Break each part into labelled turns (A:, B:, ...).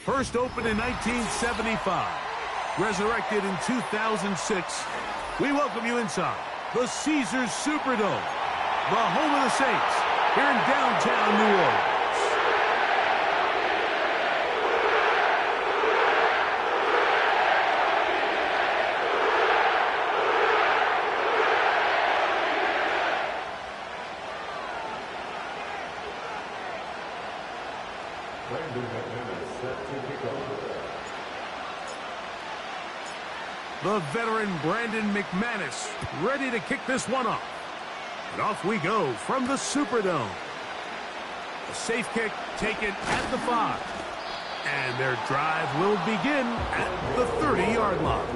A: First opened in 1975, resurrected in 2006, we welcome you inside the Caesars Superdome, the home of the Saints, here in downtown New Orleans. The veteran Brandon McManus ready to kick this one off. And off we go from the Superdome. A safe kick taken at the 5. And their drive will begin at the 30-yard line.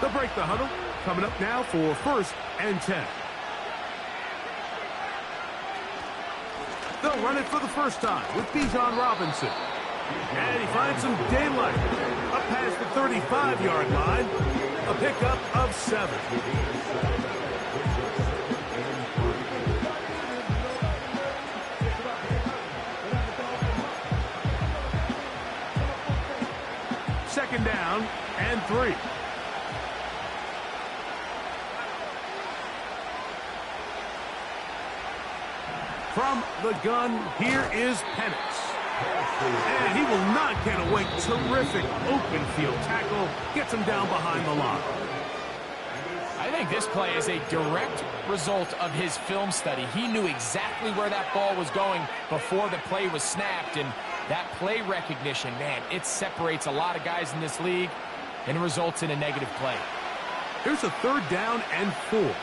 A: They'll break the huddle. Coming up now for 1st and 10. They'll run it for the first time with Bijan Robinson. And he finds some daylight. Up past the 35-yard line. A pickup of 7. Second down and 3. From the gun, here is Penix. And he will not get away. Terrific open field tackle. Gets him down behind the line.
B: I think this play is a direct result of his film study. He knew exactly where that ball was going before the play was snapped. And that play recognition, man, it separates a lot of guys in this league and results in a negative play.
A: Here's a 3rd down and 4.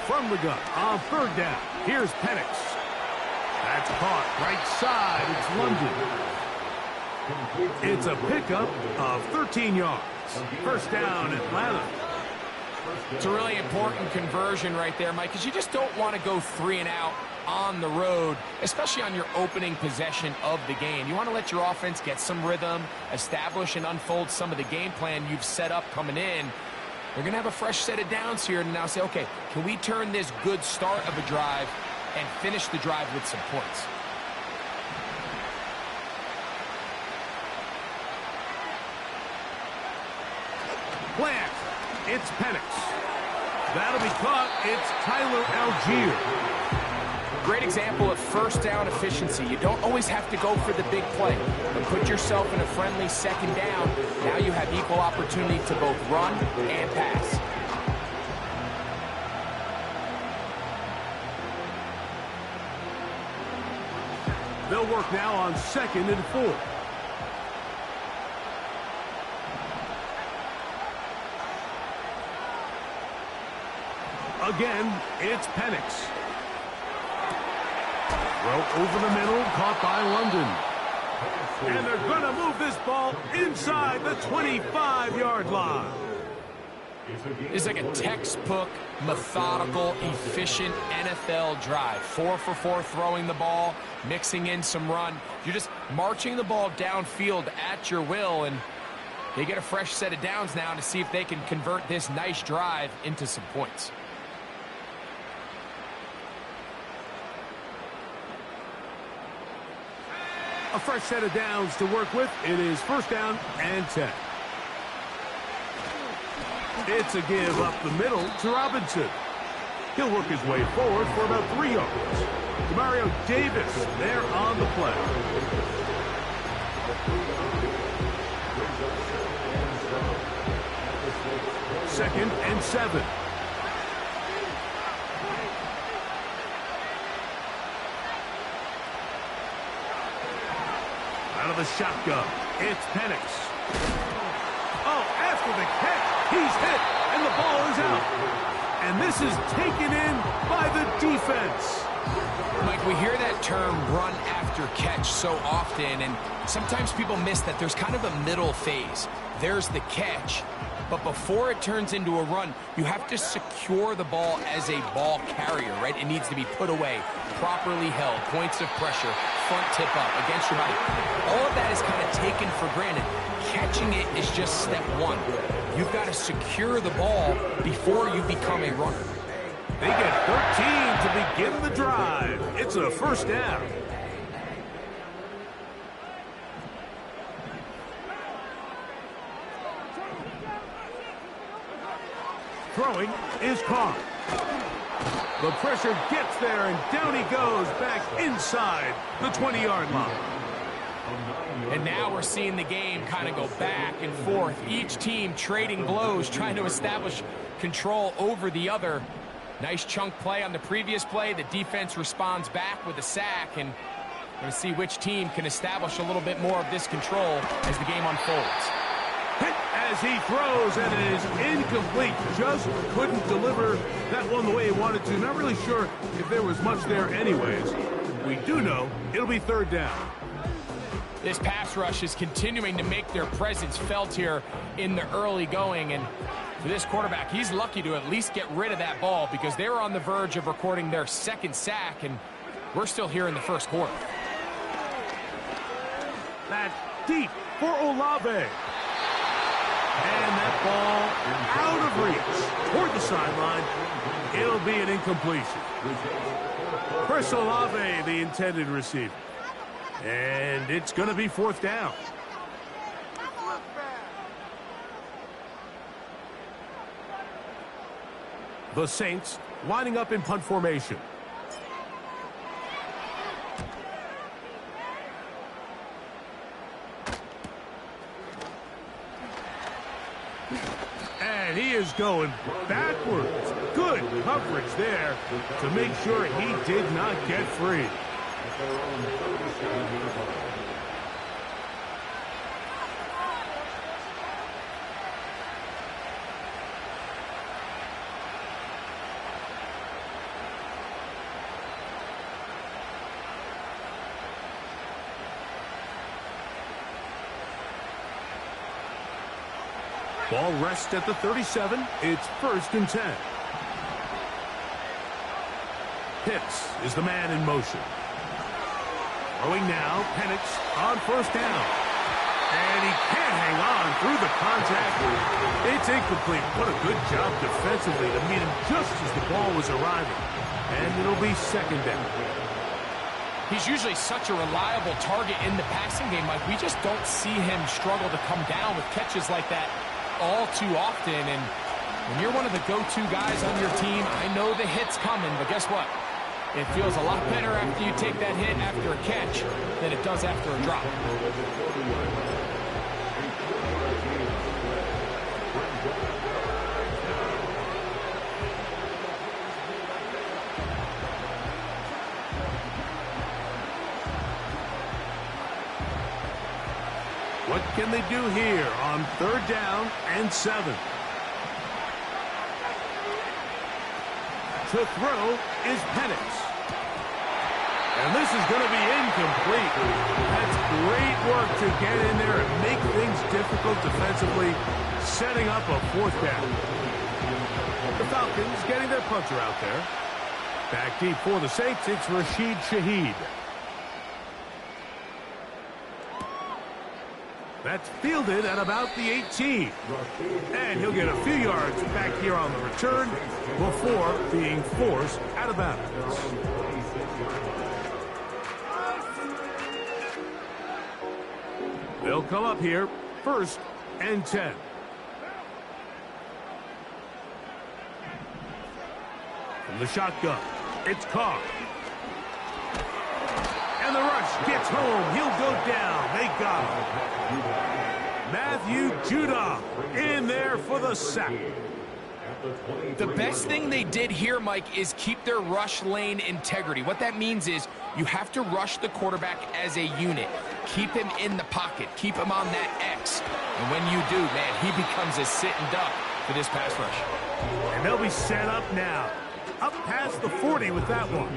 A: From the gun on 3rd down. Here's Penix. That's caught right side. It's London. It's a pickup of 13 yards. First down, Atlanta.
B: It's a really important conversion right there, Mike, because you just don't want to go 3 and out on the road, especially on your opening possession of the game. You want to let your offense get some rhythm, establish and unfold some of the game plan you've set up coming in. They're going to have a fresh set of downs here and now say, okay, can we turn this good start of a drive and finish the drive with some points?
A: Plant. It's Penix. That'll be caught. It's Tyler Algier.
B: Great example of first down efficiency. You don't always have to go for the big play, but put yourself in a friendly second down. Now you have equal opportunity to both run and pass.
A: They'll work now on 2nd and 4. Again, it's Penix. Throw over the middle, caught by London. And they're going to move this ball inside the 25-yard line.
B: It's like a textbook, methodical, efficient NFL drive. 4 for 4 throwing the ball, mixing in some run. You're just marching the ball downfield at your will, and they get a fresh set of downs now to see if they can convert this nice drive into some points.
A: A fresh set of downs to work with. It is 1st down and 10. It's a give up the middle to Robinson. He'll work his way forward for about 3 yards. Demario Davis there on the play. Second and 7. Out of the shotgun, it's Penix. Oh, after the catch, he's hit, and the ball is out. And this is taken in by the defense.
B: Mike, we hear that term run after catch so often, and sometimes people miss that there's kind of a middle phase. There's the catch, but before it turns into a run, you have to secure the ball as a ball carrier, right? It needs to be put away, properly held, points of pressure, front tip up against your body. All of that is kind of taken for granted. Catching it is just step one. You've got to secure the ball before you become a runner.
A: They get 13 to begin the drive. It's a first down. Throwing is caught. The pressure gets there, and down he goes back inside the 20-yard line.
B: And now we're seeing the game kind of go back and forth. Each team trading blows, trying to establish control over the other. Nice chunk play on the previous play. The defense responds back with a sack, and we're going to see which team can establish a little bit more of this control as the game unfolds.
A: Hit as he throws, and it is incomplete. Just couldn't deliver that one the way he wanted to. Not really sure if there was much there anyways. We do know it'll be third down.
B: This pass rush is continuing to make their presence felt here in the early going, and for this quarterback, he's lucky to at least get rid of that ball because they were on the verge of recording their second sack, and we're still here in the first quarter.
A: That's deep for Olave. And that ball out of reach toward the sideline. It'll be an incompletion. Chris Olave, the intended receiver. And it's going to be fourth down. The Saints lining up in punt formation. And he is going backwards. Good coverage there to make sure he did not get free. Ball rests at the 37. It's first and 10. Pitts is the man in motion. Throwing now, Penix on first down. And he can't hang on through the contact. It's incomplete. What a good job defensively to meet him just as the ball was arriving. And it'll be second down.
B: He's usually such a reliable target in the passing game. Like, we just don't see him struggle to come down with catches like that all too often. And when you're one of the go-to guys on your team, I know the hit's coming, but guess what? It feels a lot better after you take that hit after a catch than it does after a drop.
A: What can they do here on third down and 7? To throw is Penix. And this is going to be incomplete. That's great work to get in there and make things difficult defensively, setting up a fourth down. The Falcons getting their punter out there. Back deep for the Saints, it's Rashid Shaheed. That's fielded at about the 18. And he'll get a few yards back here on the return before being forced out of bounds. They'll come up here, first and 10. From the shotgun, it's Carr. And the rush gets home. He'll go down. They got him. Matthew Judon in there for the sack.
B: The best thing they did here, Mike, is keep their rush lane integrity. What that means is you have to rush the quarterback as a unit. Keep him in the pocket. Keep him on that X. And when you do, man, he becomes a sitting duck for this pass rush.
A: And they'll be set up now. Up past the 40 with that one.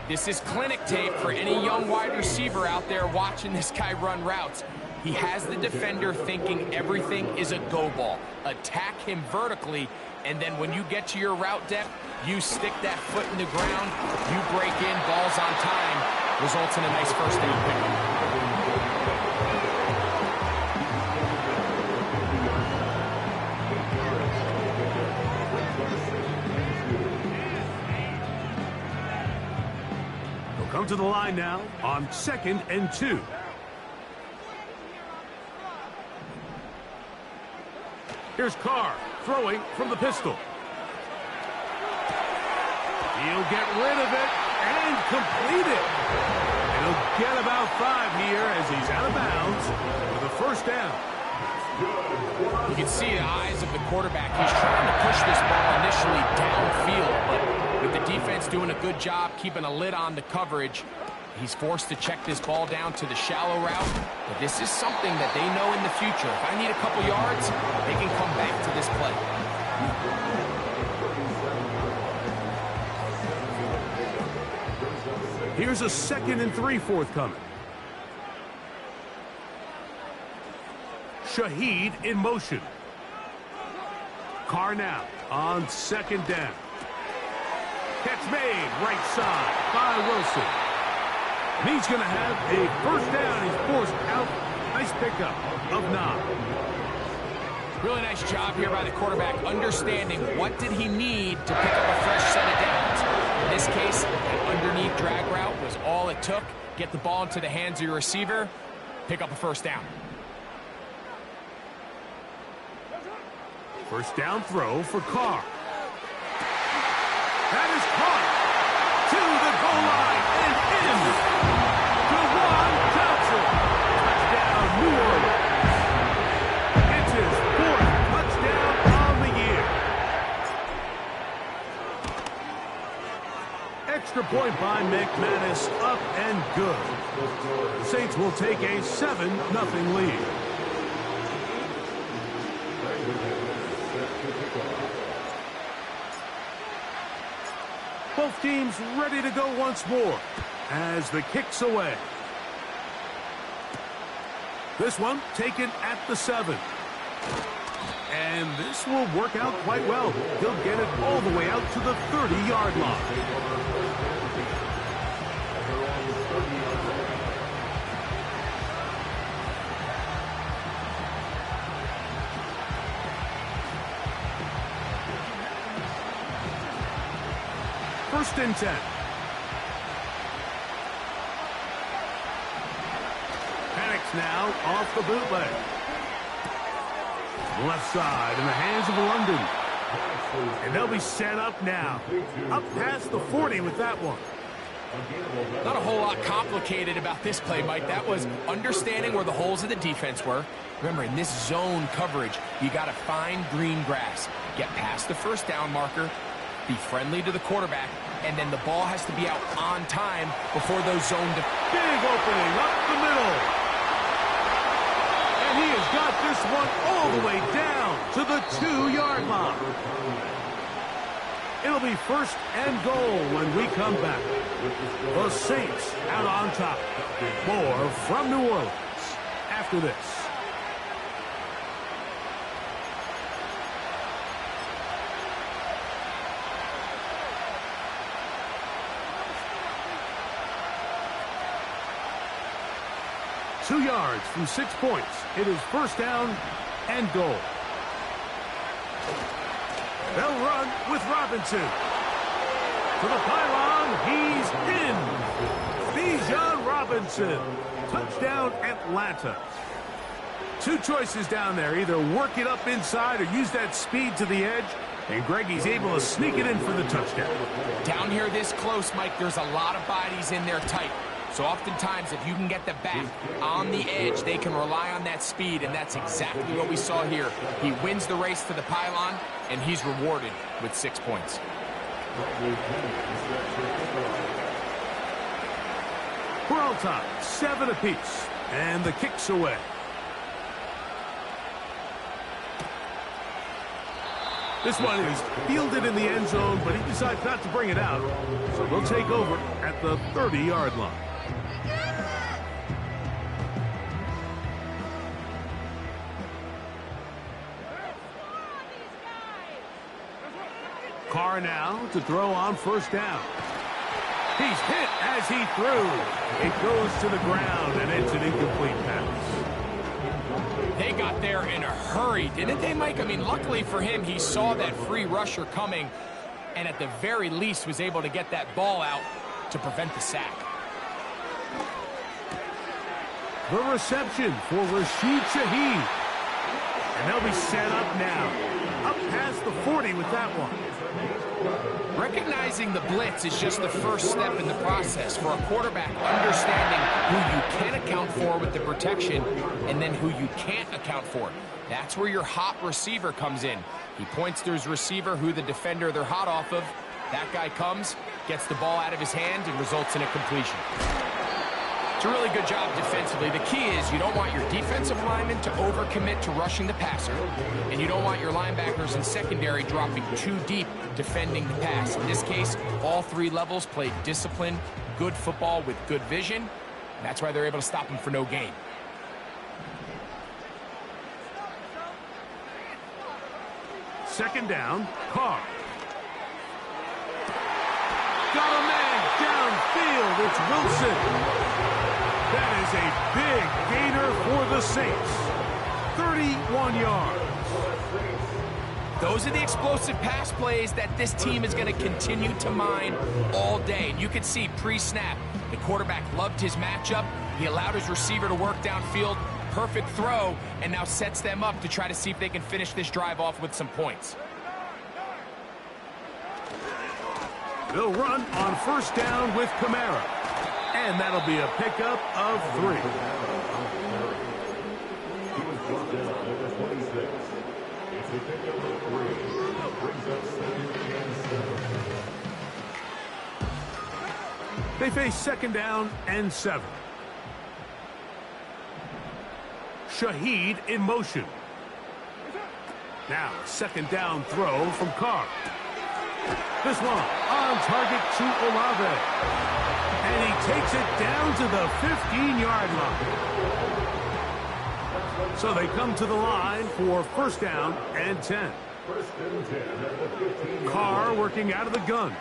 B: This is clinic tape for any young wide receiver out there watching this guy run routes. He has the defender thinking everything is a go ball. Attack him vertically, and then when you get to your route depth, you stick that foot in the ground, you break in, balls on time, results in a nice first down pickup.
A: Come to the line now on 2nd and 2. Here's Carr throwing from the pistol. He'll get rid of it and complete it. And he'll get about 5 here as he's out of bounds with a first down.
B: You can see the eyes of the quarterback. He's trying to push this ball initially downfield, but with the defense doing a good job keeping a lid on the coverage, he's forced to check this ball down to the shallow route. But this is something that they know in the future. If I need a couple yards, they can come back to this play.
A: Here's a 2nd and 3 forthcoming. Shaheed in motion. Carr now on 2nd down. Catch made right side by Wilson. And he's going to have a first down. He's forced out. Nice pickup of 9.
B: Really nice job here by the quarterback, understanding what did he need to pick up a fresh set of downs. In this case, an underneath drag route was all it took. Get the ball into the hands of your receiver, pick up a first down.
A: First down throw for Carr. That is caught to the goal line and in. Juwan Johnson. Touchdown, New Orleans. It's his 4th touchdown on the year. Extra point by McManus, up and good. The Saints will take a 7-0 lead. Both teams ready to go once more as the kick's away. This one taken at the 7. And this will work out quite well. He'll get it all the way out to the 30-yard line. First and 10. Panics now off the bootleg. Left side in the hands of London. And they'll be set up now. Up past the 40 with that one.
B: Not a whole lot complicated about this play, Mike. That was understanding where the holes of the defense were. Remember, in this zone coverage, you got to find green grass. Get past the first down marker. Be friendly to the quarterback, and then the ball has to be out on time before those zone.
A: Big opening up the middle. And he has got this one all the way down to the 2-yard line. It'll be first and goal when we come back. The Saints out on top. More from New Orleans after this. Two yards from 6 points. It is first down and goal. They'll run with Robinson. To the pylon, he's in. Bijan Robinson. Touchdown, Atlanta. Two choices down there. Either work it up inside or use that speed to the edge. And Greggy's able to sneak it in for the touchdown.
B: Down here this close, Mike, there's a lot of bodies in there tight. So oftentimes, if you can get the back on the edge, they can rely on that speed, and that's exactly what we saw here. He wins the race to the pylon, and he's rewarded with 6 points.
A: We're all tied, 7 apiece, and the kick's away. This one is fielded in the end zone, but he decides not to bring it out. So they'll take over at the 30-yard line. Carr now to throw on first down. He's hit as he threw. It goes to the ground, and it's an incomplete pass.
B: They got there in a hurry, didn't they, Mike? I mean, luckily for him, he saw that free rusher coming, and at the very least was able to get that ball out to prevent the sack.
A: The reception for Rashid Shaheed. And they'll be set up now. Up past the 40 with that one.
B: Recognizing the blitz is just the first step in the process for a quarterback, understanding who you can account for with the protection and then who you can't account for. That's where your hot receiver comes in. He points to his receiver, who the defender they're hot off of. That guy comes, gets the ball out of his hand, and results in a completion. It's a really good job defensively. The key is you don't want your defensive linemen to overcommit to rushing the passer, and you don't want your linebackers and secondary dropping too deep defending the pass. In this case, all three levels played disciplined, good football with good vision. And that's why they're able to stop him for no gain.
A: Second down, Carr. Got a man downfield. It's Wilson. That is a big gainer for the Saints. 31 yards.
B: Those are the explosive pass plays that this team is going to continue to mine all day. And you can see pre-snap, the quarterback loved his matchup. He allowed his receiver to work downfield. Perfect throw, and now sets them up to try to see if they can finish this drive off with some points.
A: They'll run on first down with Kamara. And that'll be a pickup of 3. They face second down and 7. Shaheed in motion. Now, second down throw from Carr. This one on target to Olave. And he takes it down to the 15-yard line. So they come to the line for first down and 10. Carr working out of the gun.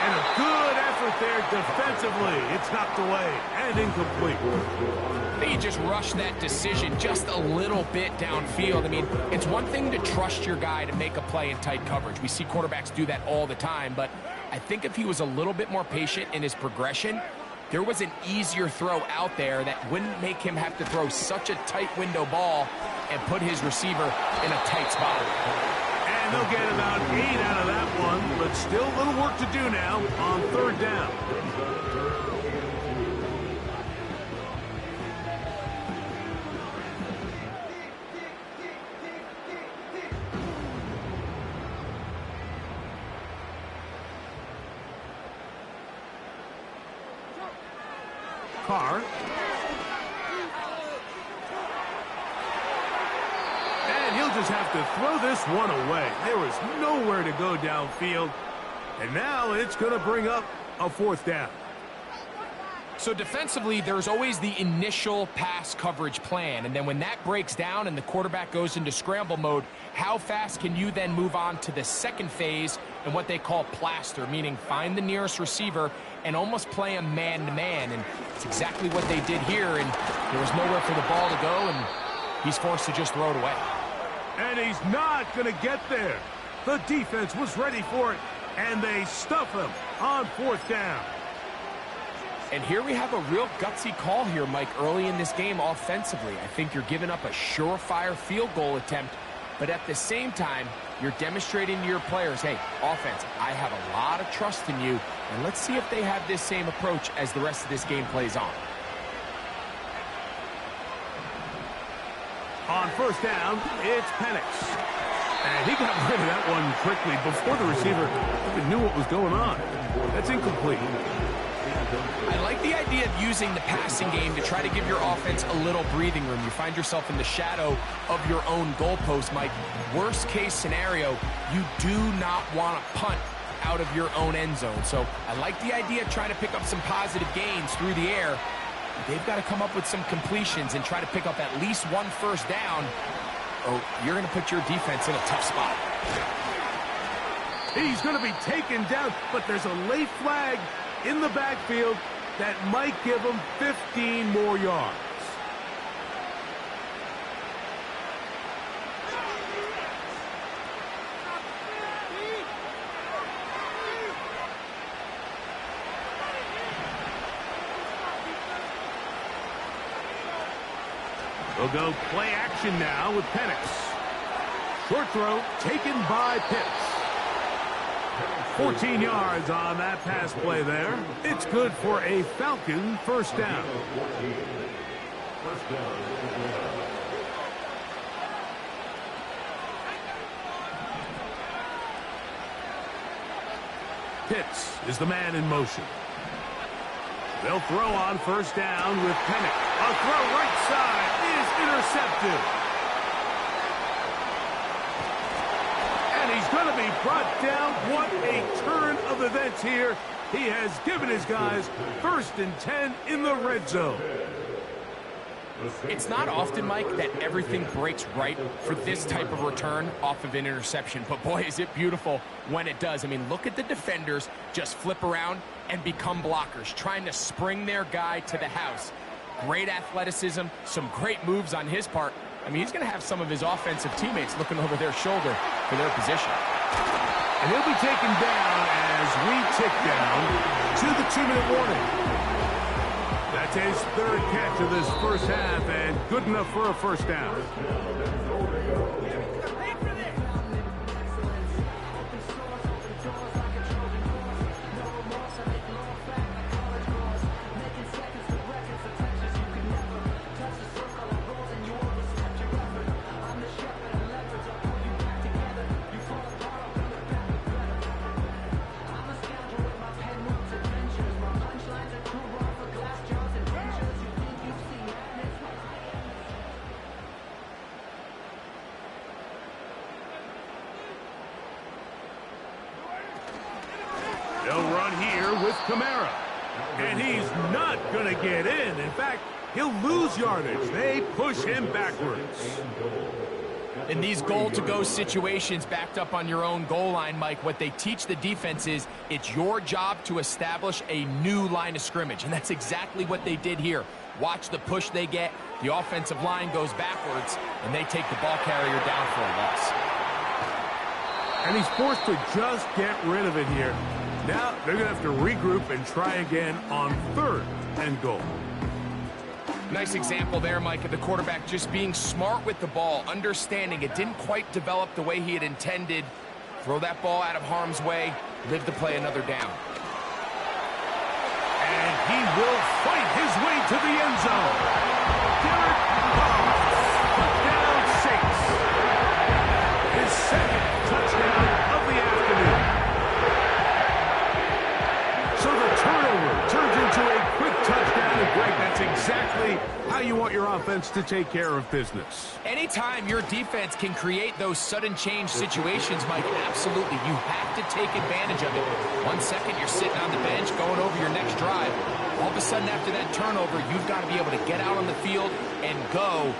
A: And a good effort there defensively. It's knocked away and incomplete.
B: I think he just rushed that decision just a little bit downfield. I mean, it's one thing to trust your guy to make a play in tight coverage. We see quarterbacks do that all the time, but I think if he was a little bit more patient in his progression, there was an easier throw out there that wouldn't make him have to throw such a tight window ball and put his receiver in a tight spot.
A: And they'll get about 8 out of that one, but still a little work to do now on third down. Carr. And he'll just have to throw this one away. There was nowhere to go downfield. And now it's going to bring up a fourth down.
B: So defensively, there's always the initial pass coverage plan. And then when that breaks down and the quarterback goes into scramble mode, how fast can you then move on to the second phase and what they call plaster, meaning find the nearest receiver and almost play him man-to-man. And it's exactly what they did here. And there was nowhere for the ball to go, and he's forced to just throw it away.
A: And he's not going to get there. The defense was ready for it, and they stuff him on fourth down.
B: And here we have a real gutsy call here, Mike, early in this game offensively. I think you're giving up a surefire field goal attempt, but at the same time, you're demonstrating to your players, hey, offense, I have a lot of trust in you, and let's see if they have this same approach as the rest of this game plays on.
A: On first down, it's Penix. And he got rid of that one quickly before the receiver even knew what was going on. That's incomplete.
B: I like the idea of using the passing game to try to give your offense a little breathing room. You find yourself in the shadow of your own goalpost, Mike. Worst case scenario, you do not want to punt out of your own end zone. So I like the idea of trying to pick up some positive gains through the air. They've got to come up with some completions and try to pick up at least one first down, or you're going to put your defense in a tough spot.
A: He's going to be taken down, but there's a late flag in the backfield that might give him 15 more yards. We'll go play action now with Penix. Short throw taken by Pitts. 14 yards on that pass play there. It's good for a Falcon first down. Pitts is the man in motion. They'll throw on first down with Penix. A throw right side is intercepted. And he's going to be brought down. What a turn of events here. He has given his guys 1st and 10 in the red zone.
B: It's not often, Mike, that everything breaks right for this type of return off of an interception. But, boy, is it beautiful when it does. I mean, look at the defenders just flip around and become blockers, trying to spring their guy to the house. Great athleticism, some great moves on his part. I mean, he's going to have some of his offensive teammates looking over their shoulder for their position.
A: And he'll be taken down as we tick down to the 2-minute warning. That's his 3rd catch of this first half, and good enough for a first down. They'll run here with Kamara. And he's not going to get in. In fact, he'll lose yardage. They push him backwards.
B: In these goal-to-go situations backed up on your own goal line, Mike, what they teach the defense is it's your job to establish a new line of scrimmage. And that's exactly what they did here. Watch the push they get. The offensive line goes backwards, and they take the ball carrier down for a loss.
A: And he's forced to just get rid of it here. Now they're going to have to regroup and try again on 3rd and goal.
B: Nice example there, Mike, of the quarterback just being smart with the ball, understanding it didn't quite develop the way he had intended. Throw that ball out of harm's way, live to play another down.
A: And he will fight his way to the end zone. Derek Carr, put down 6. His 2nd touchdown of the afternoon. So the turnover turns into a quick touchdown. And Greg, that's exactly how you want your offense to take care of business.
B: Anytime your defense can create those sudden change situations, Mike, absolutely, you have to take advantage of it. 1 second, you're sitting on the bench going over your next drive. All of a sudden, after that turnover, you've got to be able to get out on the field and go.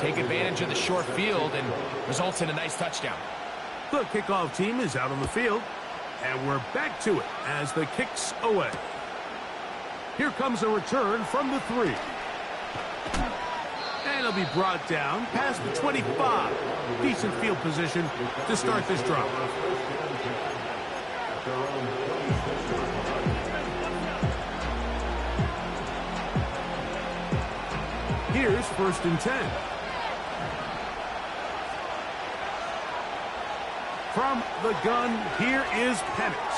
B: Take advantage of the short field, and results in a nice touchdown.
A: The kickoff team is out on the field. And we're back to it as the kick's away. Here comes a return from the 3. And it'll be brought down past the 25. Decent field position to start this drive. Here's 1st and 10. From the gun, here is Penix.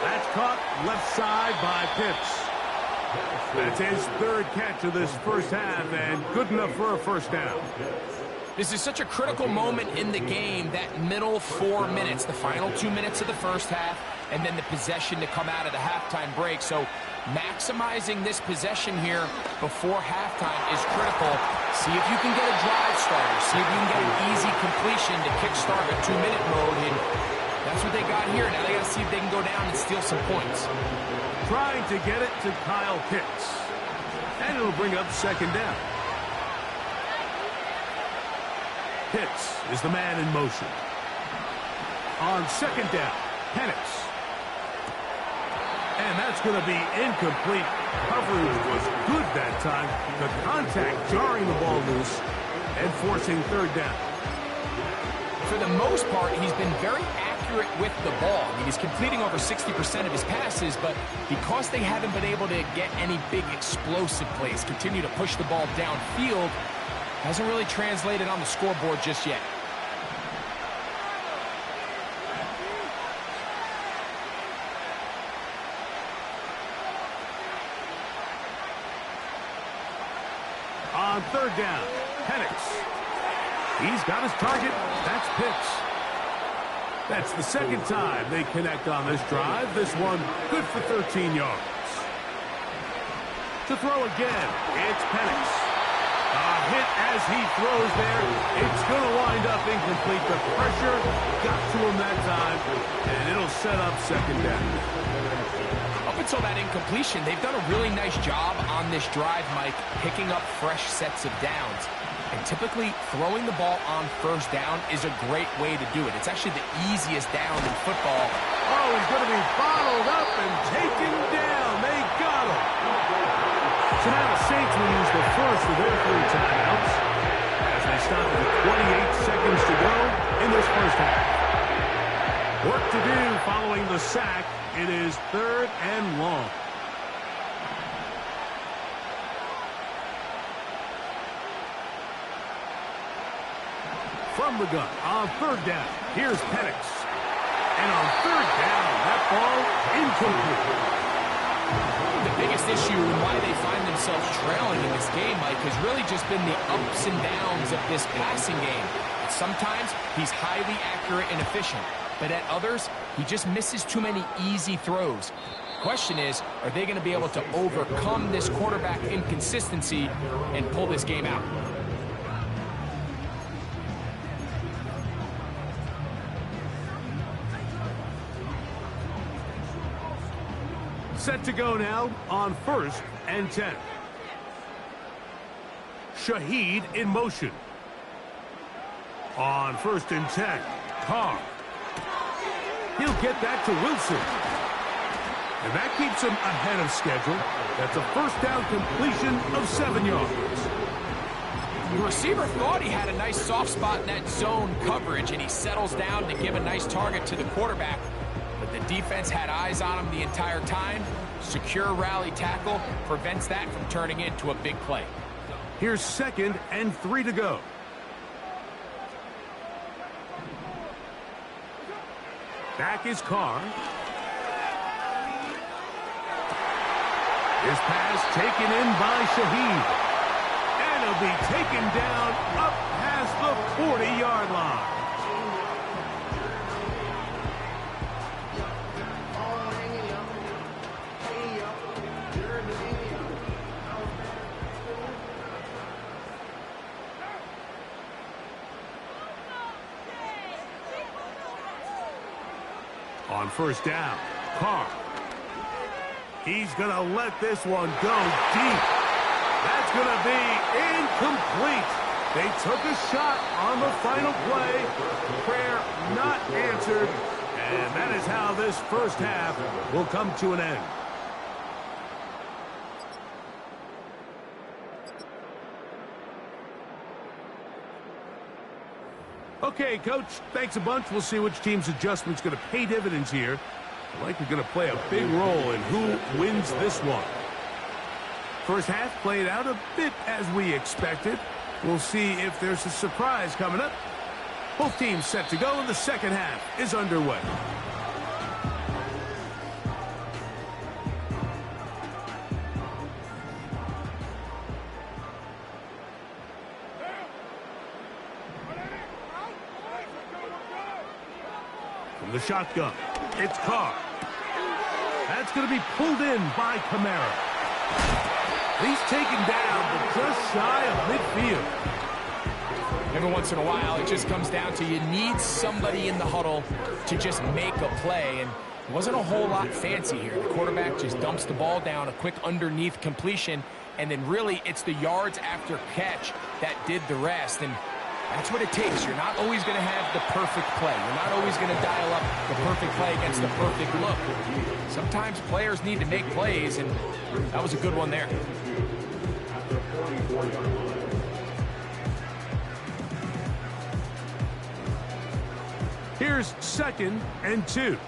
A: That's caught left side by Pitts. That's his 3rd catch of this first half, and good enough for a first down.
B: This is such a critical moment in the game, that middle 4 minutes, the final 2 minutes of the first half, and then the possession to come out of the halftime break. So maximizing this possession here before halftime is critical. See if you can get a drive starter. See if you can get an easy completion to kickstart a 2-minute mode. And that's what they got here. Now they got to see if they can go down and steal some points.
A: Trying to get it to Kyle Pitts. And it'll bring up second down. Pitts is the man in motion. On second down, Penix. And that's going to be incomplete. Coverage was good that time. The contact jarring the ball loose and forcing third down.
B: For the most part, he's been very accurate with the ball. I mean, he's completing over 60% of his passes, but because they haven't been able to get any big explosive plays, continue to push the ball downfield, hasn't really translated on the scoreboard just yet.
A: On third down, Penix. He's got his target. That's Pitts. That's the second time they connect on this drive. This one good for 13 yards. To throw again, it's Penix. A hit as he throws there. It's going to wind up incomplete. The pressure got to him that time, and it'll set up second down.
B: Up until that incompletion, they've done a really nice job on this drive, Mike, picking up fresh sets of downs. And typically, throwing the ball on first down is a great way to do it. It's actually the easiest down in football.
A: Oh, he's going to be bottled up and taken down. They got him. So now the Saints will use the first of their 3 timeouts as they stop with 28 seconds to go in this first half. Work to do following the sack. It is third and long. From the gun on third down, here's Penix. And on third down, that ball incomplete.
B: The biggest issue and why they find themselves trailing in this game, Mike, has really just been the ups and downs of this passing game. Sometimes he's highly accurate and efficient, but at others, he just misses too many easy throws. Question is, are they going to be able to overcome this quarterback inconsistency and pull this game out?
A: Set to go now on first and 10. Shaheed in motion. On first and 10, Carr. He'll get that to Wilson. And that keeps him ahead of schedule. That's a first down completion of 7 yards.
B: The receiver thought he had a nice soft spot in that zone coverage, and he settles down to give a nice target to the quarterback. But the defense had eyes on him the entire time. Secure rally tackle prevents that from turning into a big play.
A: Here's second and 3 to go. Back is Carr. His pass taken in by Shaheed. And he'll be taken down up past the 40-yard line. On first down, Carr. He's going to let this one go deep. That's going to be incomplete. They took a shot on the final play. Prayer not answered. And that is how this first half will come to an end. Okay, Coach, thanks a bunch. We'll see which team's adjustment's going to pay dividends here. Likely going to play a big role in who wins this one. First half played out a bit as we expected. We'll see if there's a surprise coming up. Both teams set to go, and the second half is underway. From the shotgun, it's Carr. That's going to be pulled in by Kamara. He's taken down, but just shy of midfield.
B: Every once in a while, it just comes down to you need somebody in the huddle to just make a play, and it wasn't a whole lot fancy here. The quarterback just dumps the ball down, a quick underneath completion, and then really it's the yards after catch that did the rest, and that's what it takes. You're not always going to have the perfect play. You're not always going to dial up the perfect play against the perfect look. Sometimes players need to make plays, and that was a good one there.
A: Here's 2nd and 2.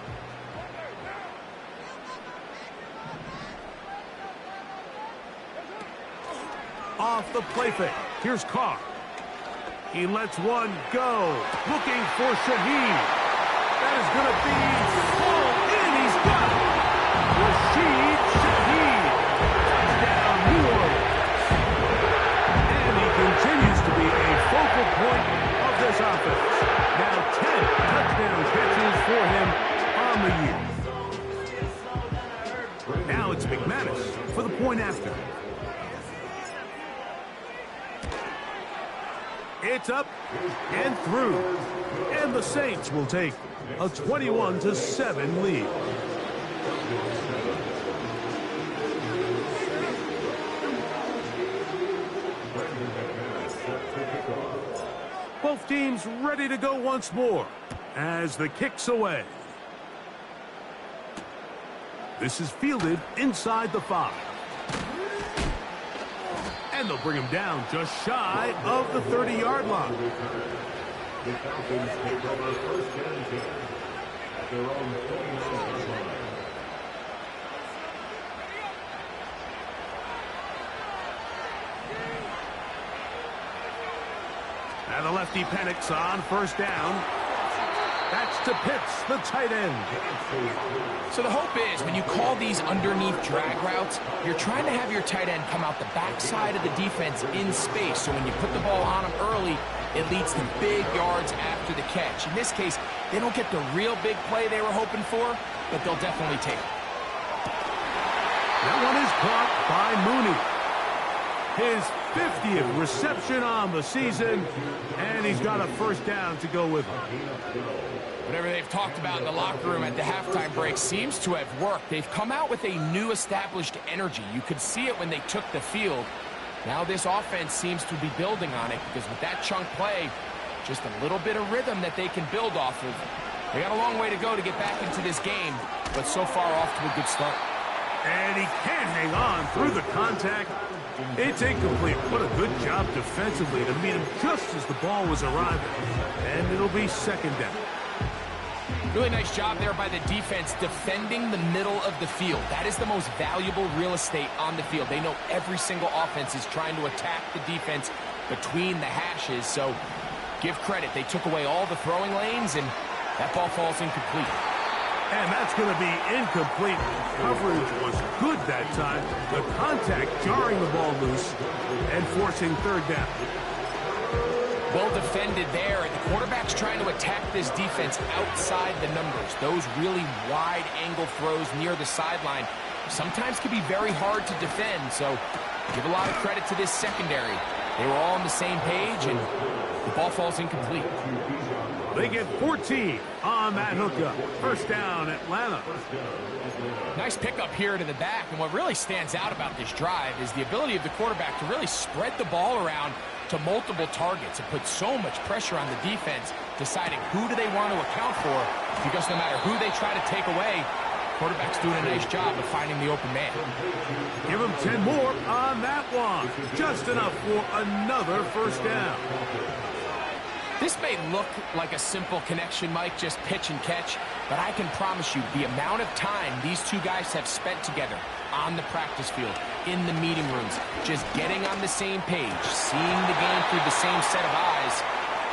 A: Off the play fake. Here's Carr. He lets one go. Looking for Shaheed. That is going to be full in. He's got it. Rashid Shaheed. Touchdown, New Orleans. And he continues to be a focal point of this offense. Now 10 touchdown catches for him on the year. Now it's McManus for the point after. It's up and through. And the Saints will take a 21-7 lead. Both teams ready to go once more as the kick's away. This is fielded inside the 5. And they'll bring him down just shy of the 30-yard line. The Falcons take over first and 10 at their own 29-yard line. And the lefty panics on first down. That's to Pitts, the tight end.
B: So the hope is when you call these underneath drag routes, you're trying to have your tight end come out the backside of the defense in space. So when you put the ball on him early, it leads to big yards after the catch. In this case, they don't get the real big play they were hoping for, but they'll definitely take it.
A: That one is caught by Mooney. His 50th reception on the season, and he's got a first down to go with him.
B: Whatever they've talked about in the locker room at the halftime break seems to have worked. They've come out with a new established energy. You could see it when they took the field. Now this offense seems to be building on it because with that chunk play, just a little bit of rhythm that they can build off of. They got a long way to go to get back into this game, but so far off to a good start.
A: And he can't hang on through the contact. It's incomplete. What a good job defensively to meet him just as the ball was arriving. And it'll be second down.
B: Really nice job there by the defense defending the middle of the field. That is the most valuable real estate on the field. They know every single offense is trying to attack the defense between the hashes. So give credit. They took away all the throwing lanes, and that ball falls incomplete.
A: And that's going to be incomplete. Coverage was good that time. The contact jarring the ball loose and forcing third down.
B: Well defended there. The quarterback's trying to attack this defense outside the numbers. Those really wide angle throws near the sideline sometimes can be very hard to defend. So give a lot of credit to this secondary. They were all on the same page, and the ball falls incomplete.
A: They get 14 on that hookup. First down, Atlanta.
B: Nice pickup here to the back, and what really stands out about this drive is the ability of the quarterback to really spread the ball around to multiple targets and put so much pressure on the defense, deciding who do they want to account for, because no matter who they try to take away, quarterback's doing a nice job of finding the open man.
A: Give him 10 more on that one. Just enough for another first down.
B: This may look like a simple connection, Mike, just pitch and catch, but I can promise you the amount of time these two guys have spent together on the practice field, in the meeting rooms, just getting on the same page, seeing the game through the same set of eyes,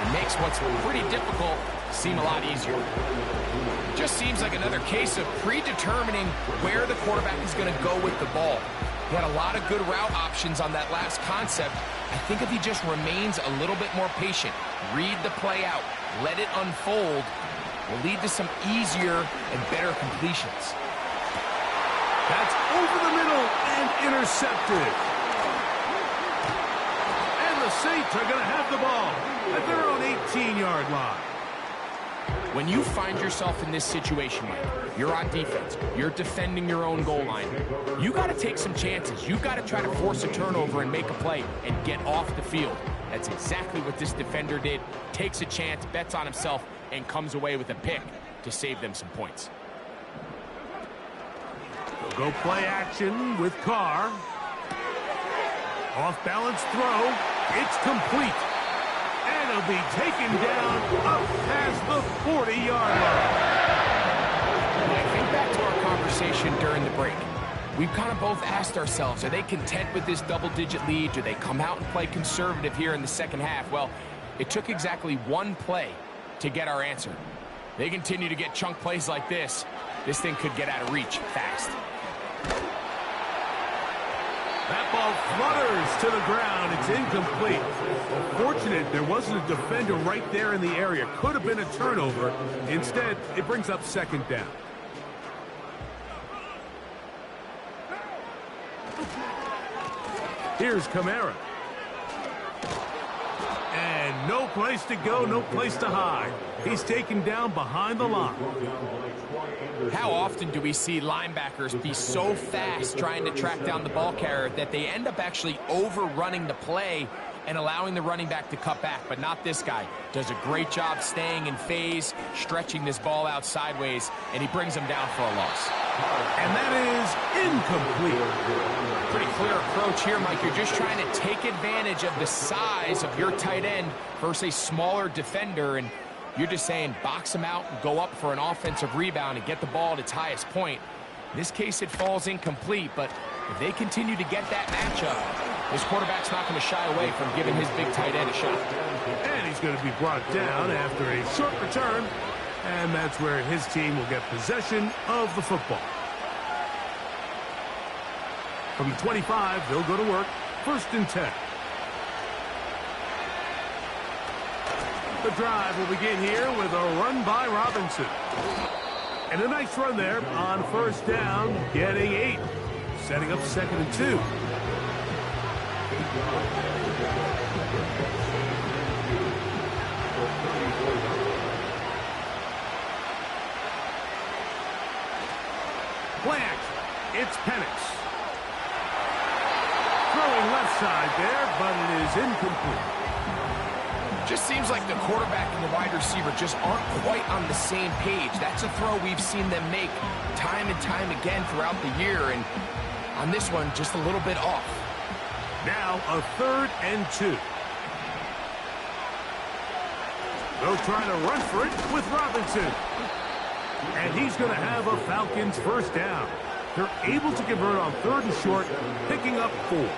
B: it makes what's pretty difficult seem a lot easier. It just seems like another case of predetermining where the quarterback is going to go with the ball. He had a lot of good route options on that last concept. I think if he just remains a little bit more patient, read the play out, let it unfold, will lead to some easier and better completions.
A: That's over the middle and intercepted. And the Saints are going to have the ball at their own 18-yard line.
B: When you find yourself in this situation, Mike, you're on defense, you're defending your own goal line, you got to take some chances. You got to try to force a turnover and make a play and get off the field. That's exactly what this defender did. Takes a chance, bets on himself, and comes away with a pick to save them some points.
A: They'll go play action with Carr. Off-balance throw. It's complete. And it'll be taken down up past the 40-yard line.
B: I think back to our conversation during the break. We've kind of both asked ourselves, are they content with this double-digit lead? Do they come out and play conservative here in the second half? Well, it took exactly one play to get our answer. They continue to get chunk plays like this. This thing could get out of reach fast.
A: That ball flutters to the ground. It's incomplete. Fortunate there wasn't a defender right there in the area. Could have been a turnover. Instead, it brings up second down. Here's Kamara. And no place to go, no place to hide. He's taken down behind the line.
B: How often do we see linebackers be so fast trying to track down the ball carrier that they end up actually overrunning the play and allowing the running back to cut back? But not this guy. Does a great job staying in phase, stretching this ball out sideways, and he brings him down for a loss.
A: And that is incomplete.
B: Pretty clear approach here, Mike. You're just trying to take advantage of the size of your tight end versus a smaller defender, and you're just saying box him out and go up for an offensive rebound and get the ball at its highest point. In this case, it falls incomplete, but if they continue to get that matchup, this quarterback's not going to shy away from giving his big tight end a shot.
A: And he's going to be brought down after a short return, and that's where his team will get possession of the football. From 25, they'll go to work. 1st and 10. The drive will begin here with a run by Robinson. And a nice run there on 1st down, getting 8. Setting up 2nd and 2. Play action. It's Penix. Throwing left side there, but it is incomplete.
B: Just seems like the quarterback and the wide receiver just aren't quite on the same page. That's a throw we've seen them make time and time again throughout the year, and on this one, just a little bit off.
A: Now a 3rd and 2. They'll try to run for it with Robinson. And he's going to have a Falcons 1st down. They're able to convert on 3rd and short, picking up 4.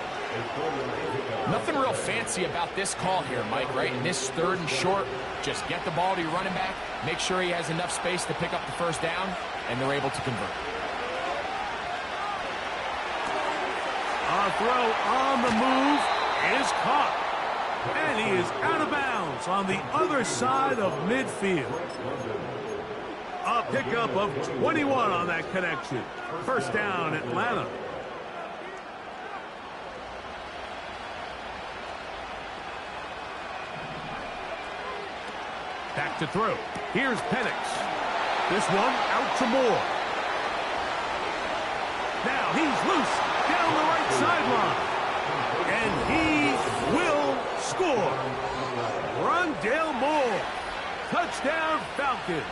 B: Nothing real fancy about this call here, Mike, right? In this 3rd and short, just get the ball to your running back, make sure he has enough space to pick up the 1st down, and they're able to convert.
A: A throw on the move is caught. And he is out of bounds on the other side of midfield. A pickup of 21 on that connection. 1st down, Atlanta. Back to throw. Here's Penix. This one out to Moore. Now he's loose down the right sideline. And he will score. Rondale Moore. Touchdown Falcons.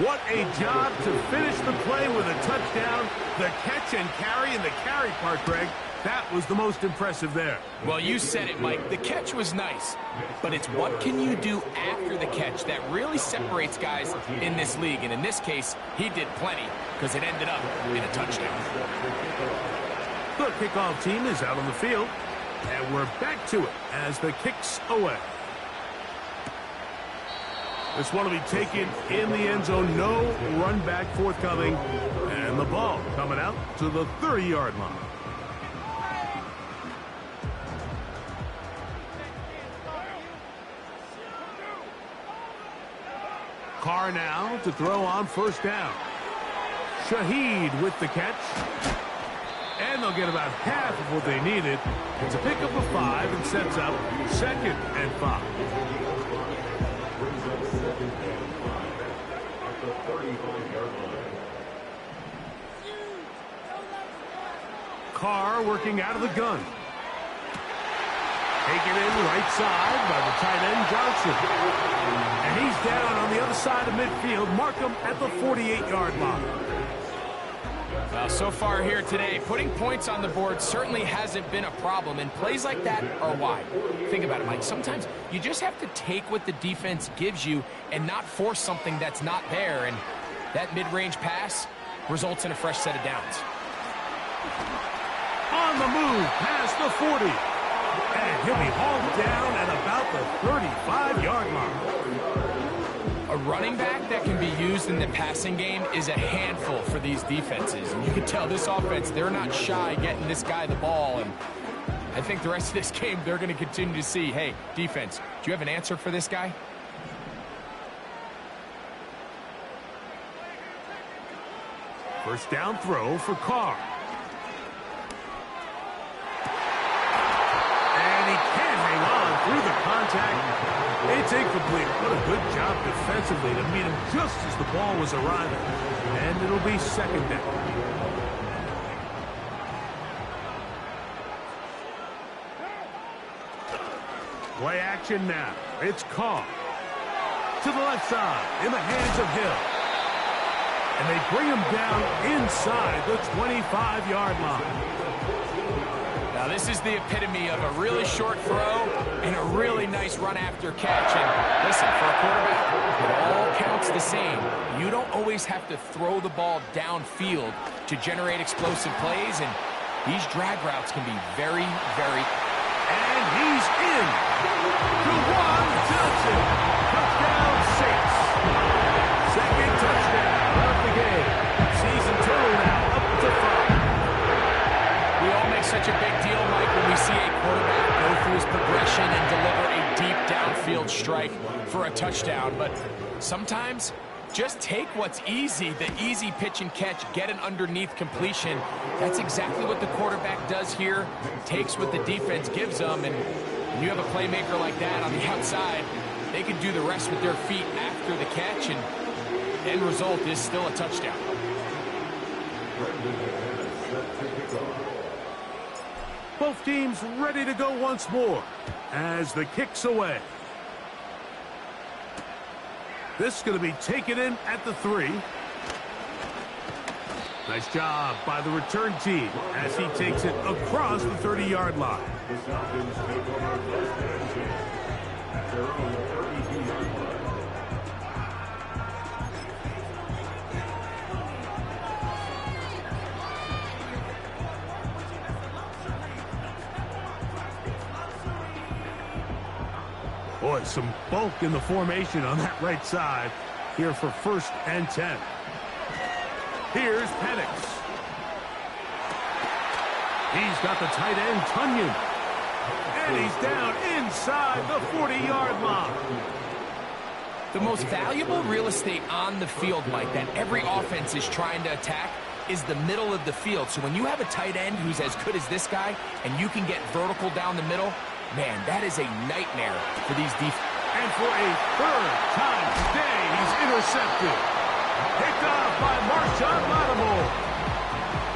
A: What a job to finish the play with a touchdown. The catch and carry, and the carry part, Greg, that was the most impressive there.
B: Well, you said it, Mike. The catch was nice, but it's what can you do after the catch that really separates guys in this league. And in this case, he did plenty because it ended up in a touchdown.
A: The kickoff team is out on the field, and we're back to it as the kick's away. This one will be taken in the end zone. No run back forthcoming. And the ball coming out to the 30-yard line. Carr now to throw on first down. Shaheed with the catch. And they'll get about half of what they needed. It's a pickup of 5 and sets up 2nd and 5. Carr working out of the gun. Taken in right side by the tight end Johnson. And he's down on the other side of midfield. Mark him at the 48-yard line.
B: Well, so far here today, putting points on the board certainly hasn't been a problem, and plays like that are why. Think about it, Mike. Sometimes you just have to take what the defense gives you and not force something that's not there, and that mid-range pass results in a fresh set of downs.
A: On the move past the 40. And he'll be hauled down at about the 35-yard line.
B: A running back that can be used in the passing game is a handful for these defenses. And you can tell this offense, they're not shy getting this guy the ball. And I think the rest of this game, they're going to continue to see, hey, defense, do you have an answer for this guy?
A: First down throw for Carr. And he can't hang on through the contact. It's incomplete. What a good job defensively to meet him just as the ball was arriving. And it'll be 2nd down. Play action now. It's Carr. To the left side, in the hands of Hill. And they bring him down inside the 25-yard line.
B: Now, this is the epitome of a really short throw and a really nice run after catch. And listen, for a quarterback, it all counts the same. You don't always have to throw the ball downfield to generate explosive plays, and these drag routes can be very, very...
A: And he's in. Juwan Johnson. Touchdown 6. Second touchdown of the game. Season total now up to 5.
B: We all make such a big deal, Mike, when we see a quarterback go through his progression and deliver a deep downfield strike for a touchdown. But sometimes, just take what's easy, the easy pitch and catch, get an underneath completion. That's exactly what the quarterback does here. Takes what the defense gives them, and when you have a playmaker like that on the outside, they can do the rest with their feet after the catch, and end result is still a touchdown.
A: Both teams ready to go once more as the kick's away. This is going to be taken in at the 3. Nice job by the return team as he takes it across the 30-yard line. Boy, some bulk in the formation on that right side here for 1st and 10. Here's Penix. He's got the tight end, Tunyon. And he's down inside the 40-yard line.
B: The most valuable real estate on the field, Mike, that every offense is trying to attack is the middle of the field. So when you have a tight end who's as good as this guy and you can get vertical down the middle, man, that is a nightmare for these defenses.
A: And for a 3rd time today, he's intercepted. Picked off by Marshawn Lattimore.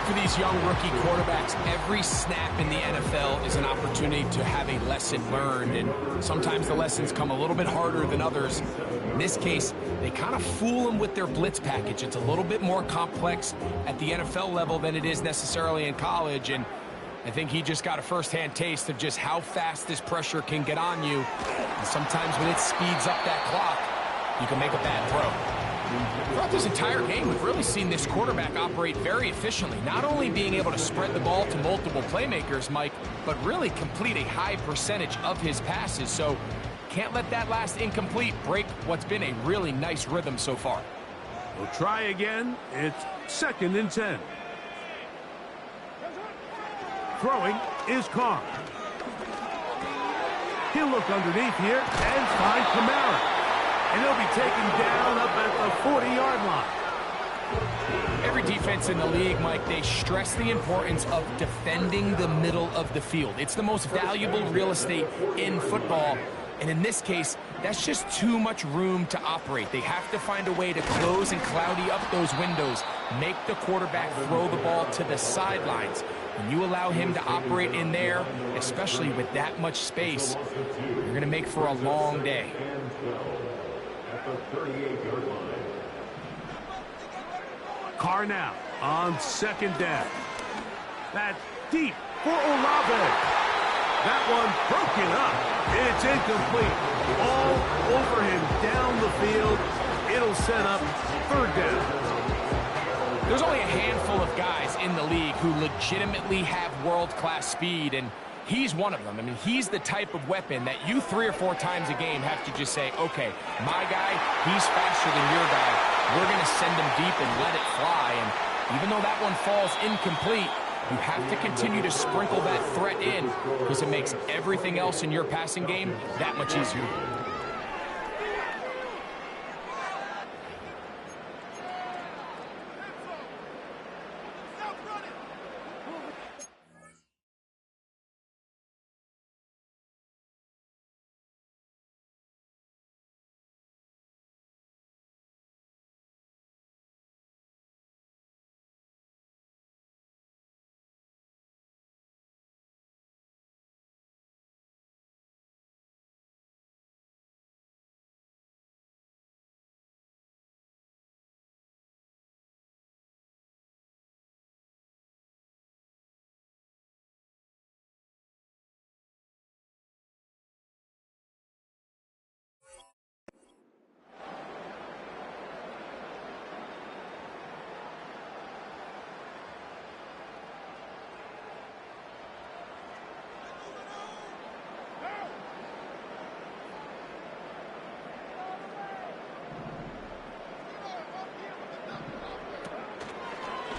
B: For these young rookie quarterbacks, every snap in the NFL is an opportunity to have a lesson learned, and sometimes the lessons come a little bit harder than others. In this case, they kind of fool them with their blitz package. It's a little bit more complex at the NFL level than it is necessarily in college, and I think he just got a first-hand taste of just how fast this pressure can get on you. And sometimes when it speeds up that clock, you can make a bad throw. Throughout this entire game, we've really seen this quarterback operate very efficiently, not only being able to spread the ball to multiple playmakers, Mike, but really complete a high percentage of his passes. So can't let that last incomplete break what's been a really nice rhythm so far.
A: We'll try again. It's 2nd and 10. Throwing is Carr. He'll look underneath here and find Kamara. And he'll be taken down about 40-yard line.
B: Every defense in the league, Mike, they stress the importance of defending the middle of the field. It's the most valuable real estate in football. And in this case, that's just too much room to operate. They have to find a way to close and cloudy up those windows, make the quarterback throw the ball to the sidelines. When you allow him to operate in there, especially with that much space, you're going to make for a long day.
A: Carr now on second down. That's deep for Olave. That one broken up. It's incomplete. All over him down the field. It'll set up third down.
B: There's only a handful of guys in the league who legitimately have world-class speed, and he's one of them. I mean, he's the type of weapon that you 3 or 4 times a game have to just say, okay, my guy, he's faster than your guy. We're going to send him deep and let it fly. And even though that one falls incomplete, you have to continue to sprinkle that threat in because it makes everything else in your passing game that much easier.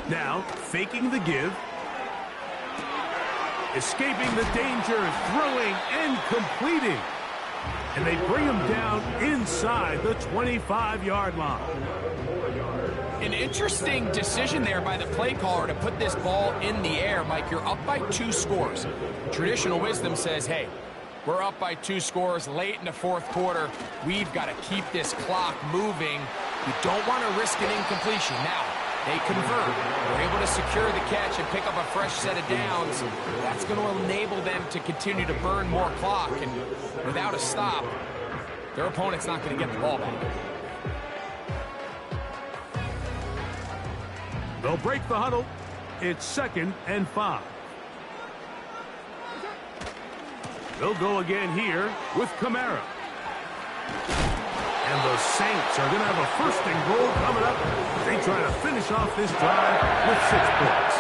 A: Now, faking the give. Escaping the danger, throwing and completing. And they bring him down inside the 25-yard line.
B: An interesting decision there by the play caller to put this ball in the air. Mike, you're up by 2 scores. Traditional wisdom says, hey, we're up by 2 scores late in the 4th quarter. We've got to keep this clock moving. You don't want to risk an incompletion. Now, they convert. They're able to secure the catch and pick up a fresh set of downs. That's going to enable them to continue to burn more clock. And without a stop, their opponent's not going to get the ball back.
A: They'll break the huddle. It's 2nd and 5. They'll go again here with Kamara. And the Saints are going to have a 1st and goal coming up. They try to finish off this drive with 6 points.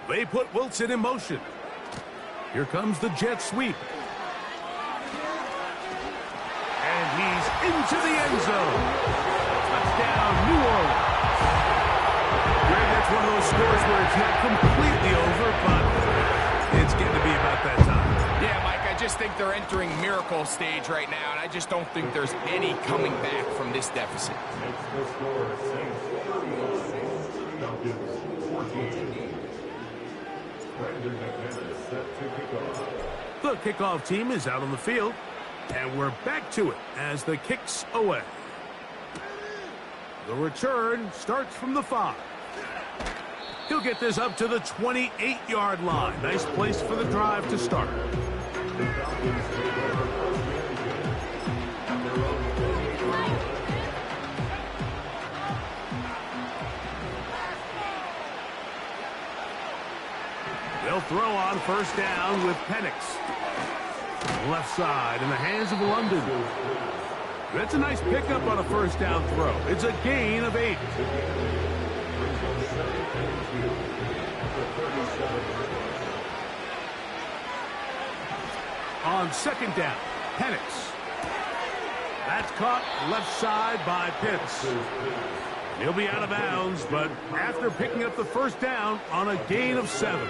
A: They put Wilson in motion. Here comes the jet sweep. And he's into the end zone. Touchdown, New Orleans. Greg, that's one of those scores where it's not completely over, but it's getting to be about that time.
B: Yeah, Mike, I just think they're entering miracle stage right now, and I just don't think there's any coming back from this deficit.
A: The kickoff team is out on the field, and we're back to it as the kick's away. The return starts from the 5. He'll get this up to the 28-yard line. Nice place for the drive to start. They'll throw on 1st down with Penix. Left side in the hands of London. That's a nice pickup on a 1st down throw. It's a gain of 8. On 2nd down, Penix. That's caught left side by Pitts. He'll be out of bounds, but after picking up the first down on a gain of 7.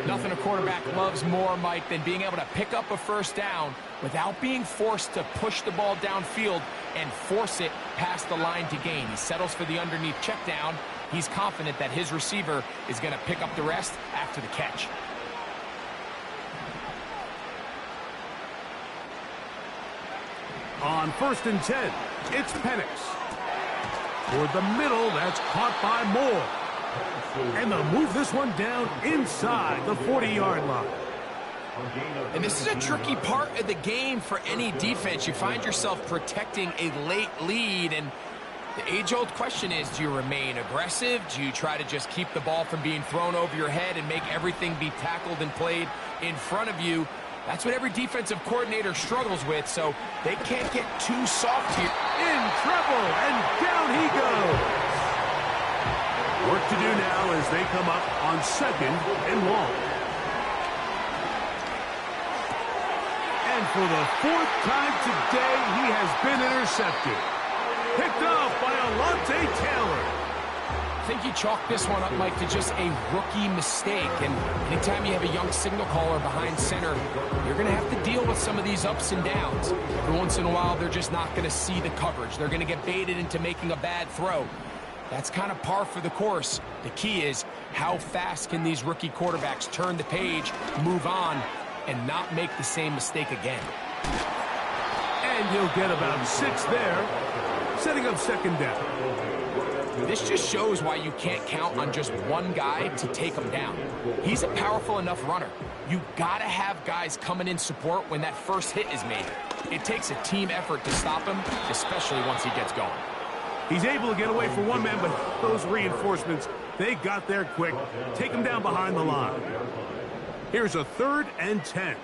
B: Nothing a quarterback loves more, Mike, than being able to pick up a first down without being forced to push the ball downfield and force it past the line to gain. He settles for the underneath check down. He's confident that his receiver is going to pick up the rest after the catch.
A: On 1st and 10, it's Penix. Toward the middle, that's caught by Moore. And they'll move this one down inside the 40-yard line.
B: And this is a tricky part of the game for any defense. You find yourself protecting a late lead, and the age-old question is, do you remain aggressive? Do you try to just keep the ball from being thrown over your head and make everything be tackled and played in front of you? That's what every defensive coordinator struggles with, so they can't get too soft here.
A: In trouble, and down he goes. Work to do now as they come up on 2nd and long. And for the 4th time today, he has been intercepted. Picked off by Alontae Taylor.
B: I think you chalk this one up, Mike, to just a rookie mistake. And anytime you have a young signal caller behind center, you're going to have to deal with some of these ups and downs. Every once in a while, they're just not going to see the coverage. They're going to get baited into making a bad throw. That's kind of par for the course. The key is, how fast can these rookie quarterbacks turn the page, move on, and not make the same mistake again?
A: And he'll get about 6 there, setting up 2nd down.
B: This just shows why you can't count on just one guy to take him down. He's a powerful enough runner. You gotta have guys coming in support when that first hit is made. It takes a team effort to stop him, especially once he gets going.
A: He's able to get away from one man, but those reinforcements, they got there quick. Take him down behind the line. Here's a 3rd and 10.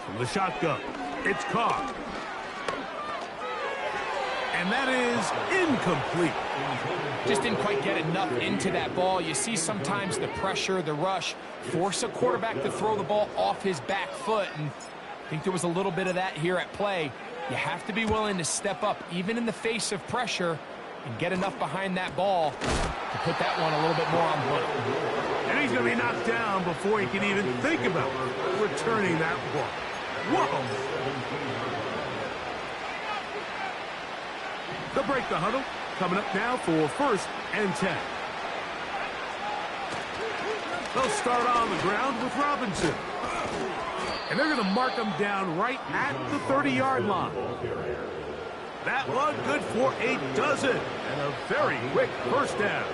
A: From the shotgun, it's caught. And that is incomplete.
B: Just didn't quite get enough into that ball. You see sometimes the pressure, the rush, force a quarterback to throw the ball off his back foot. And I think there was a little bit of that here at play. You have to be willing to step up, even in the face of pressure, and get enough behind that ball to put that one a little bit more on the line.
A: And he's going to be knocked down before he can even think about returning that ball. Whoa! They'll break the huddle. Coming up now for 1st and 10. They'll start on the ground with Robinson. And they're going to mark him down right at the 30-yard line. That one good for a dozen. And a very quick first down.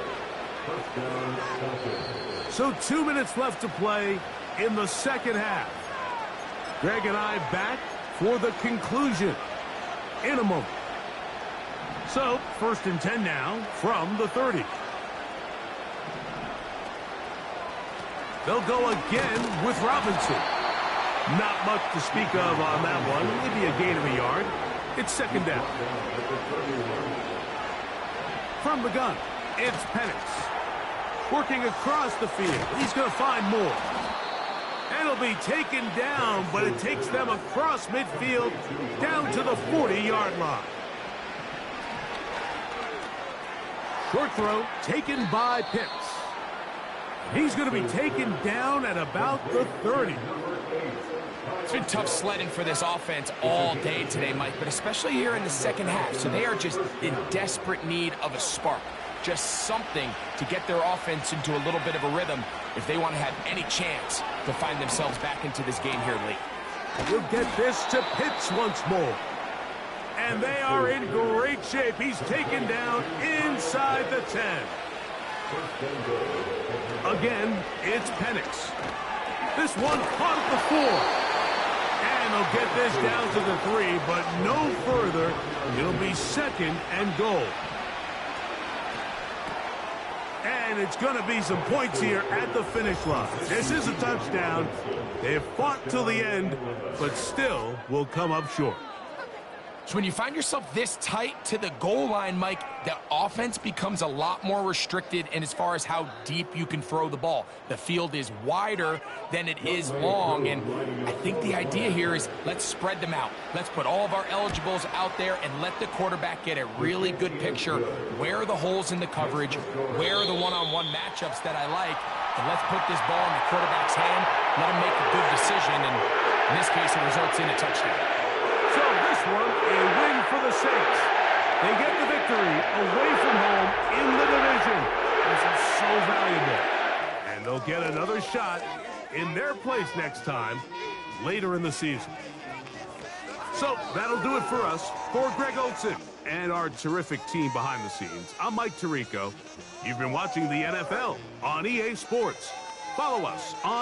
A: So 2 minutes left to play in the 2nd half. Greg and I back for the conclusion in a moment. So, 1st and 10 now from the 30. They'll go again with Robinson. Not much to speak of on that one. Maybe a gain of a yard. It's 2nd down. From the gun, it's Penix. Working across the field. He's going to find Moore. And he'll be taken down, but it takes them across midfield down to the 40-yard line. Short throw taken by Pitts. He's going to be taken down at about the 30.
B: It's been tough sledding for this offense all day today, Mike, but especially here in the 2nd half. So they are just in desperate need of a spark. Just something to get their offense into a little bit of a rhythm if they want to have any chance to find themselves back into this game here late.
A: We'll get this to Pitts once more. And they are in great shape. He's taken down inside the 10. Again, it's Penix. This one caught at the 4. And they'll get this down to the 3, but no further. It'll be 2nd and goal. And it's going to be some points here at the finish line. This is a touchdown. They've fought till the end, but still will come up short.
B: So when you find yourself this tight to the goal line, Mike, the offense becomes a lot more restricted in as far as how deep you can throw the ball. The field is wider than it is long, and I think the idea here is let's spread them out. Let's put all of our eligibles out there and let the quarterback get a really good picture. Where are the holes in the coverage? Where are the one-on-one matchups that I like? And let's put this ball in the quarterback's hand, let him make a good decision, and in this case, it results in a touchdown.
A: So this one, a win for the Saints. They get the victory away from home in the division. This is so valuable. And they'll get another shot in their place next time later in the season. So that'll do it for us. For Greg Olsen and our terrific team behind the scenes, I'm Mike Tirico. You've been watching the NFL on EA Sports. Follow us on